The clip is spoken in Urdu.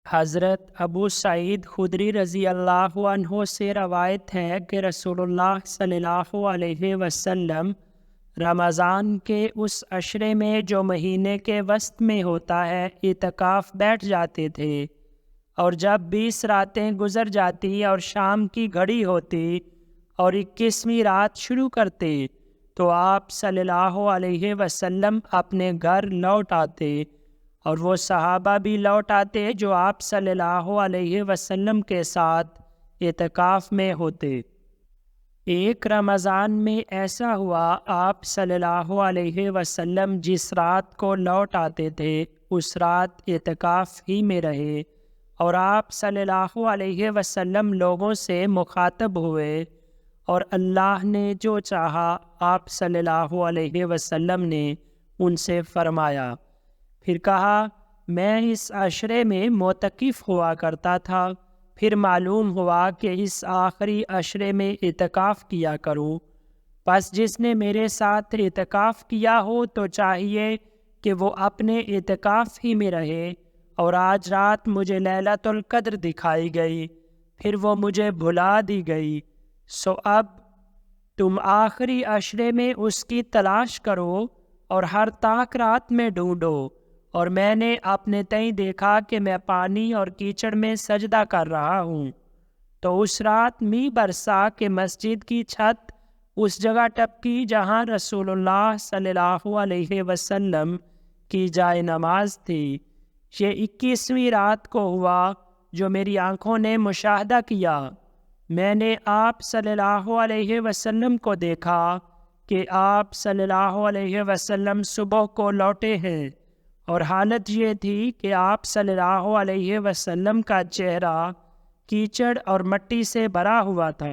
حضرت ابو سعید خدری رضی اللہ عنہ سے روایت ہے کہ رسول اللہ صلی اللہ علیہ وسلم رمضان کے اس عشرے میں جو مہینے کے وسط میں ہوتا ہے اعتکاف بیٹھ جاتے تھے، اور جب 20 راتیں گزر جاتی اور شام کی گھڑی ہوتی اور 21ویں رات شروع کرتے تو آپ صلی اللہ علیہ وسلم اپنے گھر لوٹ آتے، اور وہ صحابہ بھی لوٹ آتے جو آپ صلی اللہ علیہ وسلم کے ساتھ اعتکاف میں ہوتے۔ ایک رمضان میں ایسا ہوا، آپ صلی اللہ علیہ وسلم جس رات کو لوٹ آتے تھے اس رات اعتکاف ہی میں رہے، اور آپ صلی اللہ علیہ وسلم لوگوں سے مخاطب ہوئے، اور اللہ نے جو چاہا آپ صلی اللہ علیہ وسلم نے ان سے فرمایا۔ پھر کہا، میں اس عشرے میں معتکف ہوا کرتا تھا، پھر معلوم ہوا کہ اس آخری عشرے میں اعتکاف کیا کروں، پس جس نے میرے ساتھ اعتکاف کیا ہو تو چاہیے کہ وہ اپنے اعتکاف ہی میں رہے، اور آج رات مجھے لیلۃ القدر دکھائی گئی، پھر وہ مجھے بھلا دی گئی، سو اب تم آخری عشرے میں اس کی تلاش کرو اور ہر طاق رات میں ڈھونڈو۔ اور میں نے اپنے تئیں دیکھا کہ میں پانی اور کیچڑ میں سجدہ کر رہا ہوں، تو اس رات می برسا کہ مسجد کی چھت اس جگہ ٹپکی جہاں رسول اللہ صلی اللہ علیہ وسلم کی جائے نماز تھی۔ یہ 21ویں رات کو ہوا جو میری آنکھوں نے مشاہدہ کیا۔ میں نے آپ صلی اللہ علیہ وسلم کو دیکھا کہ آپ صلی اللہ علیہ وسلم صبح کو لوٹے ہیں، اور حالت یہ تھی کہ آپ صلی اللہ علیہ وسلم کا چہرہ کیچڑ اور مٹی سے بھرا ہوا تھا۔